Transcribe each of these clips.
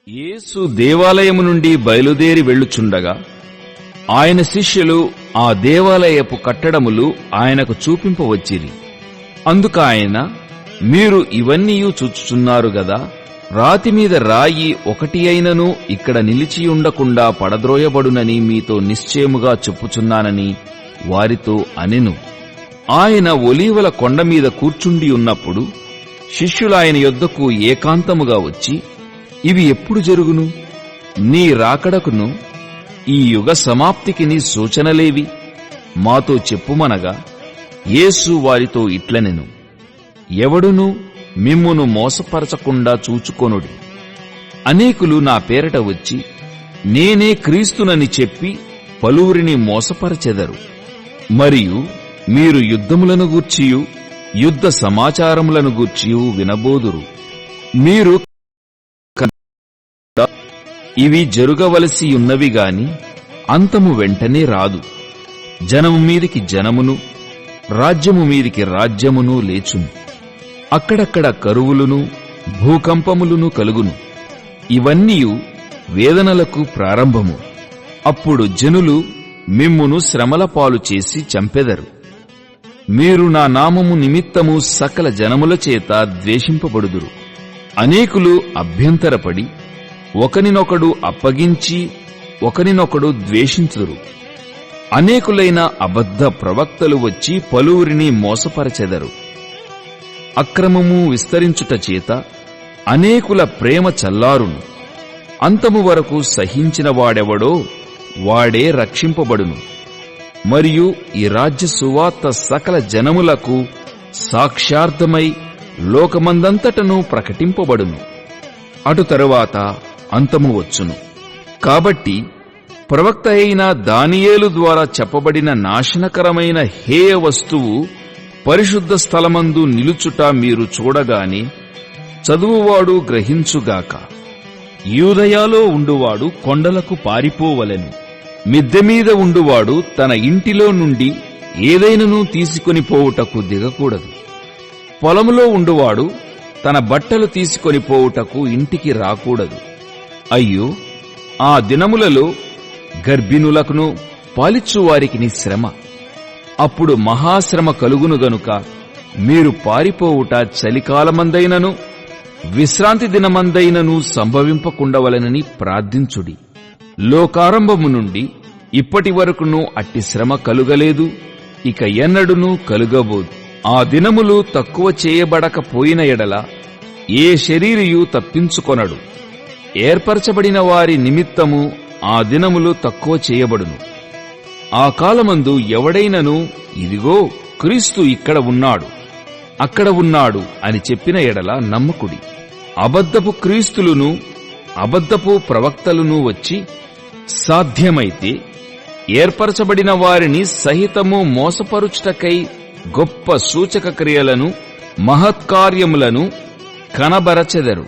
యేసు దేవాలయము నుండి బయలుదేరి వెళ్ళుచుండగా ఆయన శిష్యులు ఆ దేవాలయపు కట్టడములు ఆయనకు చూపింపవచ్చిరి. అందుకాయన, మీరు ఇవన్నీయు చూచుచున్నారు గదా, రాతిమీద రాయి ఒకటి అయినను ఇక్కడ నిలిచియుండకుండా పడద్రోయబడునని మీతో నిశ్చయముగా చెప్పుచున్నానని వారితో అనెను. ఆయన ఒలీవల కొండమీద కూర్చుండి ఉన్నప్పుడు శిష్యులాయన యొద్దకు ఏకాంతముగా వచ్చి, ఇవి ఎప్పుడు జరుగును? నీ రాకడకును ఈ యుగ సమాప్తికి నీ సూచనలేవి? మాతో చెప్పుమనగా, యేసు వారితో ఇట్లనెను, ఎవడునూ మిమ్మును మోసపరచకుండా చూచుకొనుడి. అనేకులు నా పేరట వచ్చి, నేనే క్రీస్తునని చెప్పి పలువురిని మోసపరచెదరు. మరియు మీరు యుద్ధములను గూర్చియు యుద్ధ సమాచారములను గూర్చియు వినబోదురు. మీరు ఇవి జరుగవలసి ఉన్నవి గాని అంతము వెంటనే రాదు. జనము మీదికి జనమును, రాజ్యము మీదికి రాజ్యమును లేచును. అక్కడక్కడ కరువులును భూకంపములును కలుగును. ఇవన్నీయు వేదనలకు ప్రారంభము. అప్పుడు జనులు మిమ్మును శ్రమల పాలు చేసి చంపెదరు. మీరు నా నామము నిమిత్తము సకల జనముల చేత ద్వేషింపబడుదురు. అనేకులు అభ్యంతరపడి ఒకనినొకడు అప్పగించి ఒకనినొకడు ద్వేషించుదురు. అనేకులైన అబద్ధ ప్రవక్తలు వచ్చి పలువురిని మోసపరచెదరు. అక్రమము విస్తరించుట చేత అనేకుల ప్రేమ చల్లారును. అంతము వరకు సహించిన వాడెవడో వాడే రక్షింపబడును. మరియు ఈ రాజ్య సువార్త సకల జనములకు సాక్ష్యార్థమై లోకమందంతటను ప్రకటింపబడును. అటు తరువాత అంతము వచ్చును. కాబట్టి ప్రవక్త అయిన దానియేలు ద్వారా చెప్పబడిన నాశనకరమైన హేయ వస్తువు పరిశుద్ధ స్థలమందు నిలుచుట మీరు చూడగానే చదువువాడు గ్రహించుగాక. యూదయాలో ఉండువాడు కొండలకు పారిపోవలెను. మిద్దెమీద ఉండువాడు తన ఇంటిలో నుండి ఏదైనను తీసుకొని పోవుటకు దిగకూడదు. పొలములో ఉండువాడు తన బట్టలు తీసుకొని పోవుటకు ఇంటికి రాకూడదు. అయ్యో, ఆ దినములలో గర్భిణులకును పాలిచ్చువారికి శ్రమ. అప్పుడు మహాశ్రమ కలుగును గనుక మీరు పారిపోవుట చలికాలమందైనను విశ్రాంతి దినమందైనను సంభవింపకుండవలెనని ప్రార్థించుడి. లోకారంభము నుండి ఇప్పటి వరకును అట్టి శ్రమ కలుగలేదు, ఇక ఎన్నడునూ కలుగబోదు. ఆ దినములు తక్కువ చేయబడకపోయిన ఎడల ఏ శరీరియు తప్పించుకొనడు. ఏర్పరచబడిన వారి నిమిత్తము ఆ దినములు తక్కువ చేయబడును. ఆ కాలమందు ఎవడైనను ఇదిగో క్రీస్తు ఇక్కడ ఉన్నాడు, అక్కడ ఉన్నాడు అని చెప్పిన ఎడల నమ్మకుడి. అబద్ధపు క్రీస్తులును అబద్ధపు ప్రవక్తలును వచ్చి సాధ్యమైతే ఏర్పరచబడిన వారిని సహితము మోసపరుచుటకై గొప్ప సూచక క్రియలను మహత్కార్యములను కనబరచెదరు.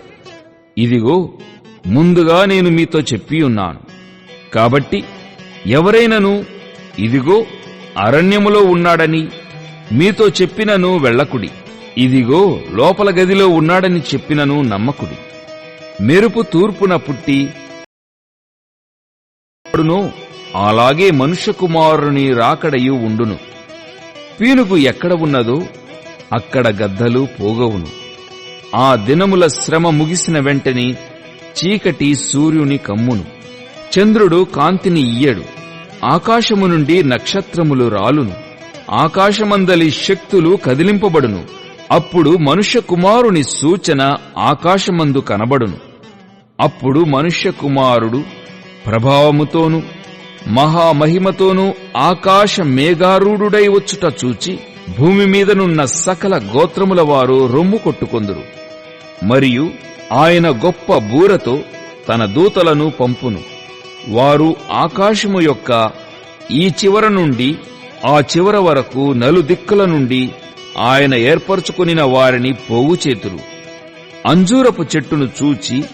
ఇదిగో ముందుగా నేను మీతో చెప్పియున్నాను. కాబట్టి ఎవరైనను ఇదిగో అరణ్యములో ఉన్నాడని మీతో చెప్పినను వెళ్ళకుడి, ఇదిగో లోపల గదిలో ఉన్నాడని చెప్పినను నమ్మకుడి. మెరుపు తూర్పున పుట్టి అలాగే మనుష్య కుమారుని రాకడయు ఉండును. పీనుగు ఎక్కడ ఉన్నదో అక్కడ గద్దలు పోగవును. ఆ దినముల శ్రమ ముగిసిన వెంటనే చీకటి సూర్యుని కమ్మును, చంద్రుడు కాంతిని ఇయ్యడు, ఆకాశము నుండి నక్షత్రములు రాలును, ఆకాశమందలి శక్తులు కదిలింపబడును. అప్పుడు మనుష్య కుమారుని సూచన ఆకాశమందు కనబడును. అప్పుడు మనుష్య కుమారుడు ప్రభావముతోనూ మహామహిమతోనూ ఆకాశ మేఘారూఢుడై వచ్చుట చూచి భూమి మీదనున్న సకల గోత్రముల వారు రొమ్ము కొట్టుకొందురు. మరియు ఆయన గొప్ప బూరతో తన దూతలను పంపును. వారు ఆకాశము యొక్క ఈ చివర నుండి ఆ చివర వరకు నలుదిక్కుల నుండి ఆయన ఏర్పరచుకొనిన వారిని పోగుచేతురు. అంజూరపు చెట్టును చూచి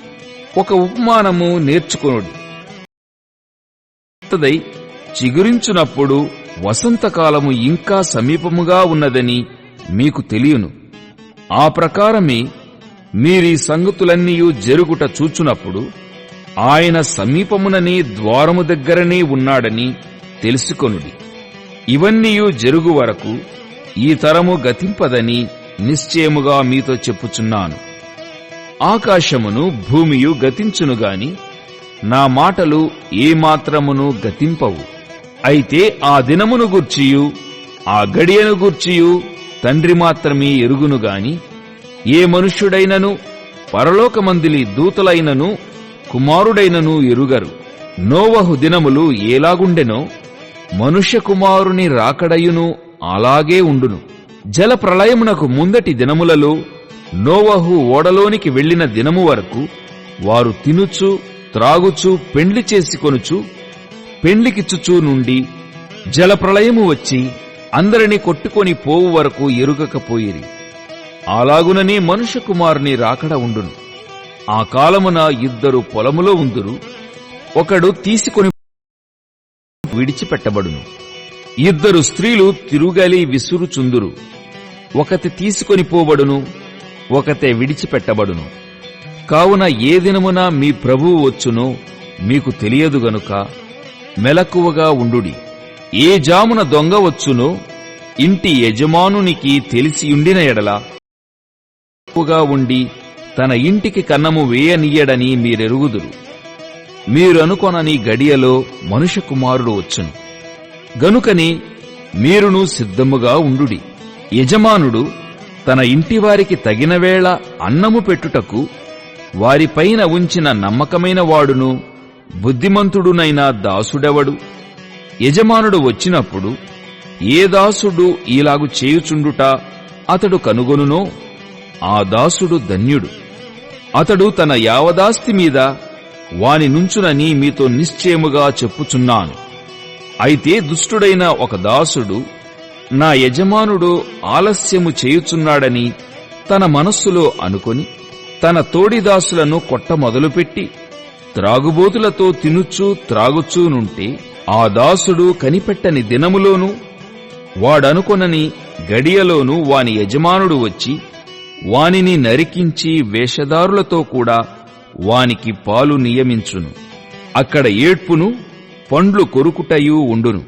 ఒక ఉపమానము నేర్చుకొనుడి. చిగురించునప్పుడు వసంతకాలము ఇంకా సమీపముగా ఉన్నదని మీకు తెలియను. ఆ ప్రకారమే మీరీ సంగతులన్నీయూ జరుగుట చూచునప్పుడు ఆయన సమీపముననే ద్వారము దగ్గరనే ఉన్నాడని తెలుసుకొనుడి. ఇవన్నీయు జరుగు వరకు ఈ తరము గతింపదని నిశ్చయముగా మీతో చెప్పుచున్నాను. ఆకాశమును భూమియు గతించునుగాని నా మాటలు ఏమాత్రమును గతింపవు. అయితే ఆ దినమును గూర్చియు ఆ గడియను గూర్చియు తండ్రి మాత్రమే ఎరుగునుగాని ఏ మనుష్యుడైనను పరలోకమందిలి దూతలైనను కుమారుడైనను ఎరుగరు. నోవహు దినములు ఏలాగుండెనో మనుష్య కుమారుని రాకడయును అలాగే ఉండును. జల ప్రళయమునకు ముందటి దినములలో నోవహు ఓడలోనికి వెళ్లిన దినము వరకు వారు తినుచు త్రాగుచు పెండ్లి చేసుకొనుచు పెండ్లికిచ్చుచూ నుండి జలప్రళయము వచ్చి అందరినీ కొట్టుకొని పోవు వరకు ఎరుగకపోయిరి. అలాగుననే మనుష్య కుమారుని రాకడ ఉండును. ఆ కాలమున ఇద్దరు పొలములో ఉందురు, ఒకడు తీసుకొని విడిచిపెట్టబడును. ఇద్దరు స్త్రీలు తిరుగలి విసురుచుందురు, ఒకతి తీసుకొని పోబడును, ఒకతే విడిచిపెట్టబడును. కావున ఏ దినమున మీ ప్రభువు వచ్చునో మీకు తెలియదు గనుక మెలకువగా ఉండుడి. ఏ జామున దొంగ వచ్చునో ఇంటి యజమానునికి తెలిసియుండిన ఎడల మెలకువగా ఉండి తన ఇంటికి కన్నము వేయనీయడని మీరెరుగుదురు. మీరనుకొనని గడియలో మనుష్య కుమారుడు వచ్చును. గనుకని మీరును సిద్ధముగా ఉండుడి. యజమానుడు తన ఇంటివారికి తగిన వేళ అన్నము పెట్టుటకు వారిపైన ఉంచిన నమ్మకమైన వాడును బుద్ధిమంతుడునైన దాసుడెవడు? యజమానుడు వచ్చినప్పుడు ఏ దాసుడు ఈలాగు చేయుచుండుట అతడు కనుగొనునో ఆ దాసుడు ధన్యుడు. అతడు తన యావదాస్తి మీద వాని నుంచునని మీతో నిశ్చయముగా చెప్పుచున్నాను. అయితే దుష్టుడైన ఒక దాసుడు నా యజమానుడు ఆలస్యము చేయుచున్నాడని తన మనస్సులో అనుకొని తన తోడిదాసులను కొట్ట మొదలుపెట్టి త్రాగుబోతులతో తినుచూ త్రాగుచూనుంటే ఆ దాసుడు కనిపెట్టని దినములోనూ వాడనుకొనని గడియలోనూ వాని యజమానుడు వచ్చి వానిని నరికించి వేషధారులతో కూడా వానికి పాలు నియమించును. అక్కడ ఏడ్పును పండ్లు కొరుకుటయూ ఉండును.